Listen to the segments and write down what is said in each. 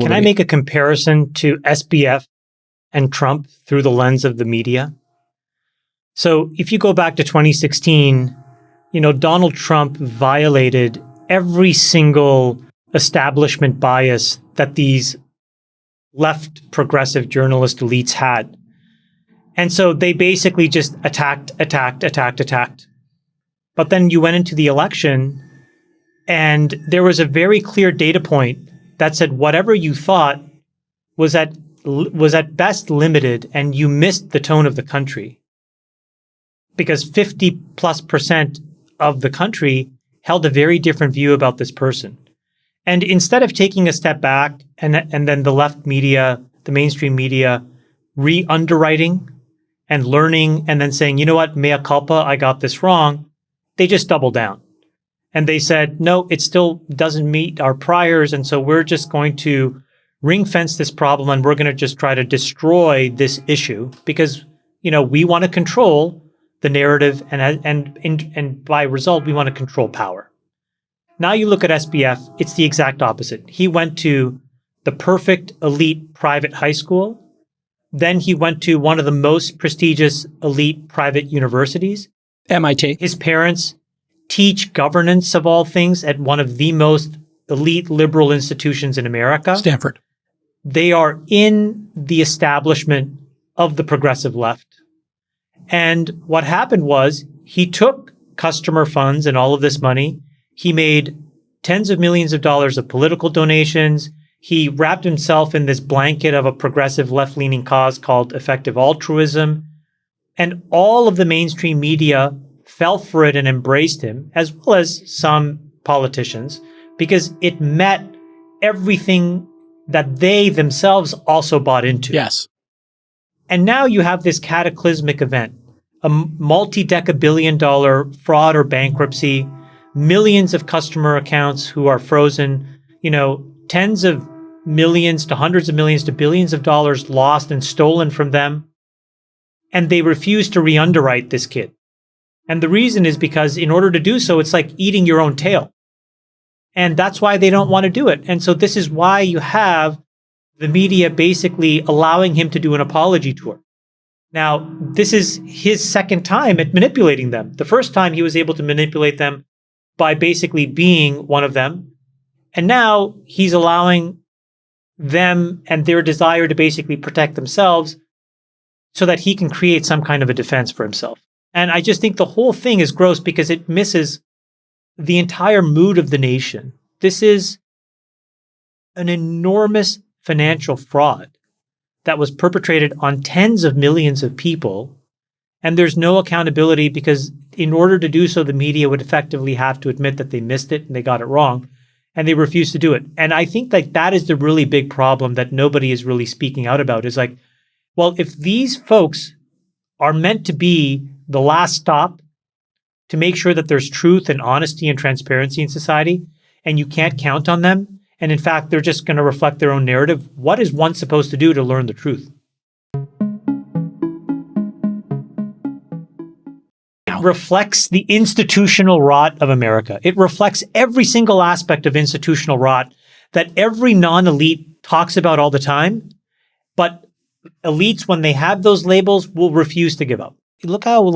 Can I make a comparison to SBF and Trump through the lens of the media? So if you go back to 2016, Donald Trump violated every single establishment bias that these left progressive journalist elites had. And so they basically just attacked. But then you went into the election and there was a very clear data point that said whatever you thought was at best limited, and you missed the tone of the country. Because 50+% of the country held a very different view about this person. And instead of taking a step back and then the left media, the mainstream media, re-underwriting and learning and then saying, you know what, mea culpa, I got this wrong, they just doubled down. And they said, no, it still doesn't meet our priors. And so we're just going to ring fence this problem and we're going to just try to destroy this issue because, we want to control the narrative and by result, we want to control power. Now you look at SBF, it's the exact opposite. He went to the perfect elite private high school. Then he went to one of the most prestigious elite private universities. MIT. His parents teach governance of all things at one of the most elite liberal institutions in America. Stanford. They are in the establishment of the progressive left. And what happened was he took customer funds and all of this money. He made tens of millions of dollars of political donations. He wrapped himself in this blanket of a progressive left-leaning cause called effective altruism. And all of the mainstream media fell for it and embraced him, as well as some politicians, because it met everything that they themselves also bought into. Yes. And now you have this cataclysmic event, a multi-deca-billion-dollar fraud or bankruptcy, millions of customer accounts who are frozen, tens of millions to hundreds of millions to billions of dollars lost and stolen from them. And they refuse to re-underwrite this kid. And the reason is because in order to do so, it's like eating your own tail. And that's why they don't want to do it. And so this is why you have the media basically allowing him to do an apology tour. Now, this is his second time at manipulating them. The first time he was able to manipulate them by basically being one of them. And now he's allowing them and their desire to basically protect themselves so that he can create some kind of a defense for himself. And I just think the whole thing is gross because it misses the entire mood of the nation. This is an enormous financial fraud that was perpetrated on tens of millions of people. And there's no accountability because in order to do so, the media would effectively have to admit that they missed it and they got it wrong. And they refuse to do it. And I think that is the really big problem that nobody is really speaking out about is like, well, if these folks are meant to be the last stop to make sure that there's truth and honesty and transparency in society, and you can't count on them, and in fact, they're just going to reflect their own narrative, what is one supposed to do to learn the truth? It reflects the institutional rot of America. It reflects every single aspect of institutional rot that every non-elite talks about all the time, but elites, when they have those labels, will refuse to give up. Look how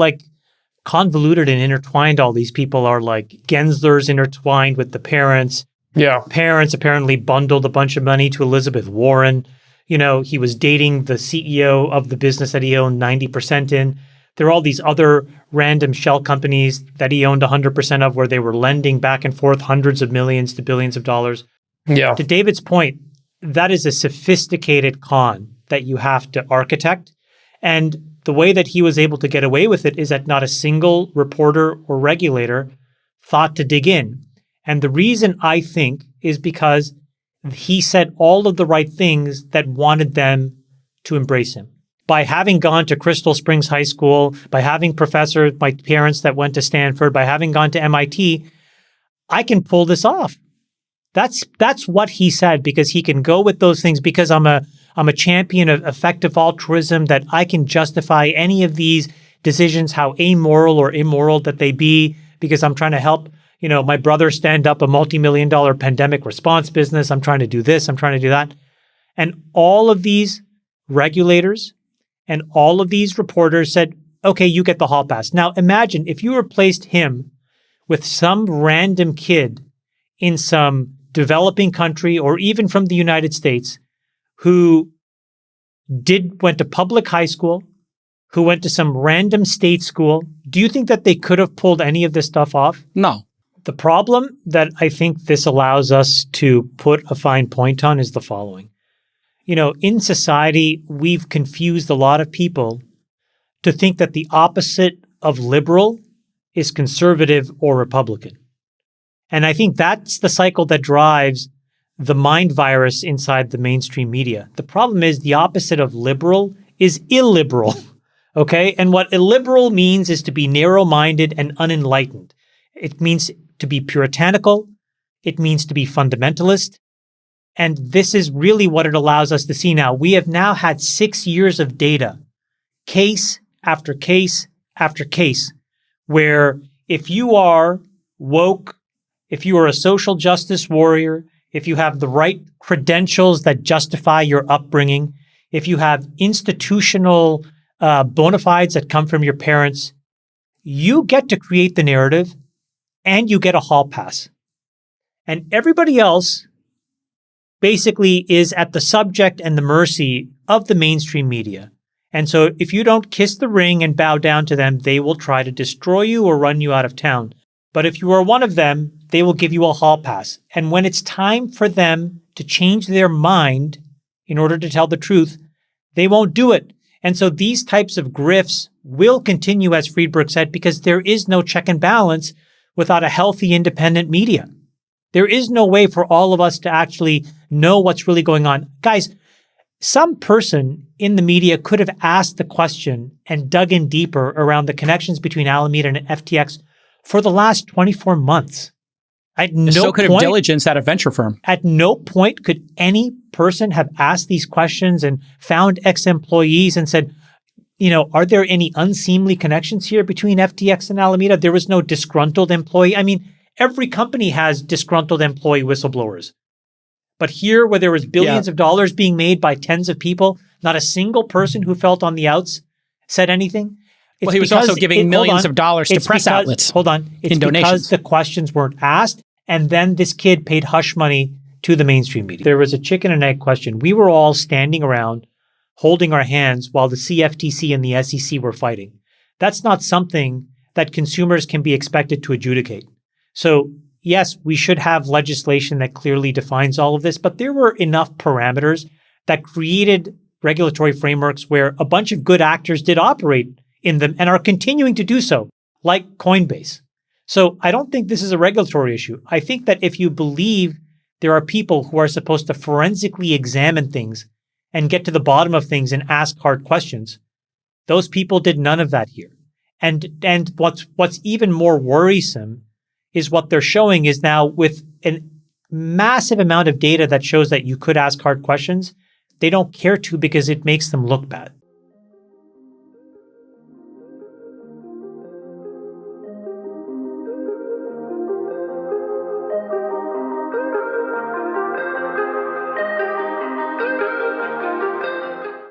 convoluted and intertwined all these people are. Like Gensler's intertwined with the parents. Yeah. Parents apparently bundled a bunch of money to Elizabeth Warren. He was dating the CEO of the business that he owned 90% in. There are all these other random shell companies that he owned 100% of where they were lending back and forth hundreds of millions to billions of dollars. Yeah. To David's point, that is a sophisticated con that you have to architect. And the way that he was able to get away with it is that not a single reporter or regulator thought to dig in. And the reason I think is because he said all of the right things that wanted them to embrace him. By having gone to Crystal Springs High School, by having professors, my parents that went to Stanford, by having gone to MIT, I can pull this off. That's what he said, because he can go with those things because I'm a champion of effective altruism, that I can justify any of these decisions, how amoral or immoral that they be, because I'm trying to help, my brother stand up a multi-million-dollar pandemic response business. I'm trying to do this. I'm trying to do that. And all of these regulators and all of these reporters said, okay, you get the hall pass. Now imagine if you replaced him with some random kid in some developing country or even from the United States who went to public high school, who went to some random state school. Do you think that they could have pulled any of this stuff off? No. The problem that I think this allows us to put a fine point on is the following. In society, we've confused a lot of people to think that the opposite of liberal is conservative or Republican. And I think that's the cycle that drives the mind virus inside the mainstream media. The problem is the opposite of liberal is illiberal. Okay? And what illiberal means is to be narrow-minded and unenlightened. It means to be puritanical. It means to be fundamentalist. And this is really what it allows us to see now. We have now had 6 years of data, case after case after case, where if you are woke, if you are a social justice warrior, if you have the right credentials that justify your upbringing, if you have institutional bona fides that come from your parents, you get to create the narrative and you get a hall pass. And everybody else basically is at the subject and the mercy of the mainstream media. And so if you don't kiss the ring and bow down to them, they will try to destroy you or run you out of town. But if you are one of them, they will give you a hall pass. And when it's time for them to change their mind in order to tell the truth, they won't do it. And so these types of grifts will continue, as Friedberg said, because there is no check and balance without a healthy, independent media. There is no way for all of us to actually know what's really going on. Guys, some person in the media could have asked the question and dug in deeper around the connections between Alameda and FTX for the last 24 months. So could have diligence at a venture firm. At no point could any person have asked these questions and found ex-employees and said, are there any unseemly connections here between FTX and Alameda? There was no disgruntled employee. I mean, every company has disgruntled employee whistleblowers. But here, where there was billions of dollars being made by tens of people, not a single person who felt on the outs said anything. Well, he was also giving millions of dollars to press outlets. Hold on. It's because the questions weren't asked, and then this kid paid hush money to the mainstream media. There was a chicken and egg question. We were all standing around holding our hands while the CFTC and the SEC were fighting. That's not something that consumers can be expected to adjudicate. So yes, we should have legislation that clearly defines all of this, but there were enough parameters that created regulatory frameworks where a bunch of good actors did operate in them and are continuing to do so, like Coinbase. So I don't think this is a regulatory issue. I think that if you believe there are people who are supposed to forensically examine things and get to the bottom of things and ask hard questions, those people did none of that here. And what's even more worrisome is what they're showing is now with a massive amount of data that shows that you could ask hard questions, they don't care to because it makes them look bad.